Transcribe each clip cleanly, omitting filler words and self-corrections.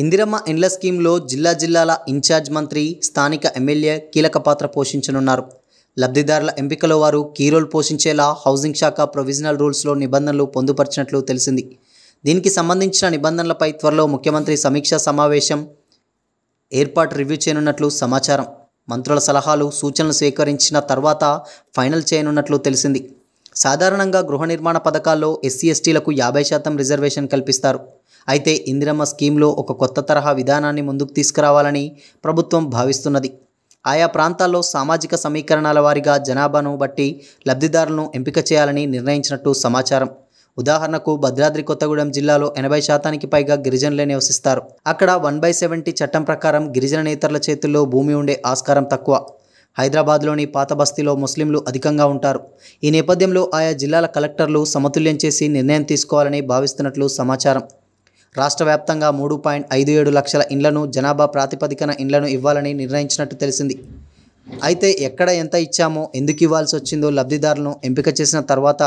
ఇందిరమ్మ ఇండ్ల స్కీమ్లో జిల్లాల ఇన్ఛార్జ్ మంత్రి, స్థానిక ఎమ్మెల్యే కీలక పాత్ర పోషించనున్నారు. లబ్ధిదారుల ఎంపికలో వారు కీ రోల్ పోషించేలా హౌసింగ్ శాఖ ప్రొవిజనల్ రూల్స్లో నిబంధనలు పొందుపరిచినట్లు తెలిసింది. దీనికి సంబంధించిన నిబంధనలపై త్వరలో ముఖ్యమంత్రి సమీక్షా సమావేశం ఏర్పాటు రివ్యూ చేయనున్నట్లు సమాచారం. మంత్రుల సలహాలు, సూచనలు స్వీకరించిన తర్వాత ఫైనల్ చేయనున్నట్లు తెలిసింది. సాధారణంగా గృహ నిర్మాణ పథకాల్లో ఎస్సీ ఎస్టీలకు 50% రిజర్వేషన్ కల్పిస్తారు. అయితే ఇందిరమ్మ స్కీమ్లో ఒక కొత్త తరహా విధానాన్ని ముందుకు తీసుకురావాలని ప్రభుత్వం భావిస్తున్నది. ఆయా ప్రాంతాల్లో సామాజిక సమీకరణాల వారీగా జనాభాను బట్టి లబ్ధిదారులను ఎంపిక చేయాలని నిర్ణయించినట్టు సమాచారం. ఉదాహరణకు భద్రాద్రి కొత్తగూడెం జిల్లాలో 80% పైగా గిరిజనులే నివసిస్తారు. అక్కడ 1/70 చట్టం ప్రకారం గిరిజన నేతల చేతుల్లో భూమి ఉండే ఆస్కారం తక్కువ. హైదరాబాద్లోని పాత బస్తీలో ముస్లింలు అధికంగా ఉంటారు. ఈ నేపథ్యంలో ఆయా జిల్లాల కలెక్టర్లు సమతుల్యం చేసి నిర్ణయం తీసుకోవాలని భావిస్తున్నట్లు సమాచారం. రాష్ట్ర వ్యాప్తంగా 3.57 లక్షల ఇండ్లను, జనాభా ప్రాతిపదికన ఇండ్లను ఇవ్వాలని నిర్ణయించినట్టు తెలిసింది. అయితే ఎక్కడ ఎంత ఇచ్చామో, ఎందుకు ఇవ్వాల్సి వచ్చిందో లబ్ధిదారులను ఎంపిక చేసిన తర్వాత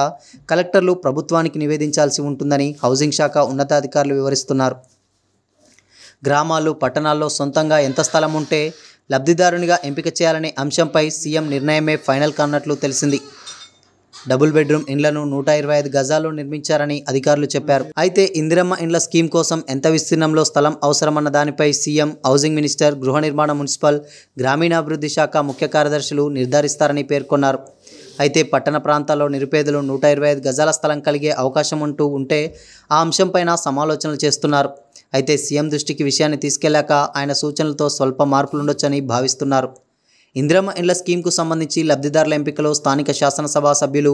కలెక్టర్లు ప్రభుత్వానికి నివేదించాల్సి ఉంటుందని హౌసింగ్ శాఖ ఉన్నతాధికారులు వివరిస్తున్నారు. గ్రామాలు, పట్టణాల్లో సొంతంగా ఎంత స్థలం ఉంటే లబ్ధిదారునిగా ఎంపిక చేయాలనే అంశంపై సీఎం నిర్ణయమే ఫైనల్ కానున్నట్లు తెలిసింది. డబుల్ బెడ్రూమ్ ఇండ్లను 125 గజాల్లో నిర్మించారని అధికారులు చెప్పారు. అయితే ఇందిరమ్మ ఇండ్ల స్కీమ్ కోసం ఎంత విస్తీర్ణంలో స్థలం అవసరమన్న దానిపై సీఎం, హౌసింగ్ మినిస్టర్, గృహ నిర్మాణ, మున్సిపల్, గ్రామీణాభివృద్ధి శాఖ ముఖ్య కార్యదర్శులు నిర్ధారిస్తారని పేర్కొన్నారు. అయితే పట్టణ ప్రాంతాల్లో నిరుపేదలు 125 గజాల స్థలం కలిగే అవకాశం ఉంటే ఆ అంశంపైన సమాలోచనలు చేస్తున్నారు. అయితే సీఎం దృష్టికి విషయాన్ని తీసుకెళ్లాక ఆయన సూచనలతో స్వల్ప మార్పులుండొచ్చని భావిస్తున్నారు. ఇందిరమ్మ ఇండ్ల స్కీమ్కు సంబంధించి లబ్ధిదారుల ఎంపికలో స్థానిక శాసనసభ సభ్యులు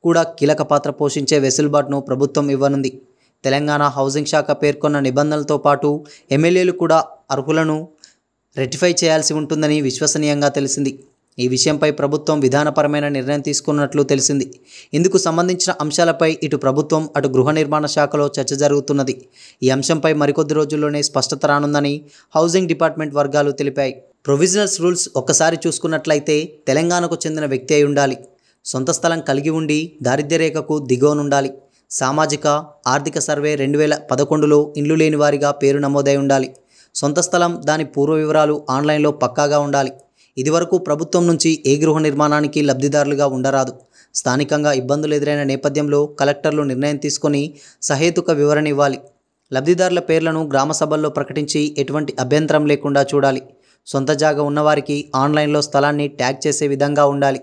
కూడా కీలక పాత్ర పోషించే వెసులుబాటును ప్రభుత్వం ఇవ్వనుంది. తెలంగాణ హౌసింగ్ శాఖ పేర్కొన్న నిబంధనలతో పాటు ఎమ్మెల్యేలు కూడా అర్హులను రెటిఫై చేయాల్సి ఉంటుందని విశ్వసనీయంగా తెలిసింది. ఈ విషయంపై ప్రభుత్వం విధానపరమైన నిర్ణయం తీసుకున్నట్లు తెలిసింది. ఇందుకు సంబంధించిన అంశాలపై ఇటు ప్రభుత్వం, అటు గృహ నిర్మాణ శాఖలో చర్చ జరుగుతున్నది. ఈ అంశంపై మరికొద్ది రోజుల్లోనే స్పష్టత రానుందని హౌసింగ్ డిపార్ట్మెంట్ వర్గాలు తెలిపాయి. ప్రొవిజనల్స్ రూల్స్ ఒక్కసారి చూసుకున్నట్లయితే తెలంగాణకు చెందిన వ్యక్తి అయి ఉండాలి, సొంత స్థలం కలిగి ఉండి దారిద్ర్య రేఖకు దిగువనుండాలి, సామాజిక ఆర్థిక సర్వే 2011లో ఇండ్లు లేని వారిగా పేరు నమోదై ఉండాలి, సొంత స్థలం, దాని పూర్వ వివరాలు ఆన్లైన్లో పక్కాగా ఉండాలి. ఇదివరకు ప్రభుత్వం నుంచి ఏ గృహ నిర్మాణానికి లబ్ధిదారులుగా ఉండరాదు. స్థానికంగా ఇబ్బందులు ఎదురైన నేపథ్యంలో కలెక్టర్లు నిర్ణయం తీసుకొని సహేతుక వివరణ ఇవ్వాలి. లబ్ధిదారుల పేర్లను గ్రామ సభల్లో ప్రకటించి ఎటువంటి అభ్యంతరం లేకుండా చూడాలి. సొంత జాగా ఉన్నవారికి ఆన్లైన్లో స్థలాన్ని ట్యాగ్ చేసే విధంగా ఉండాలి.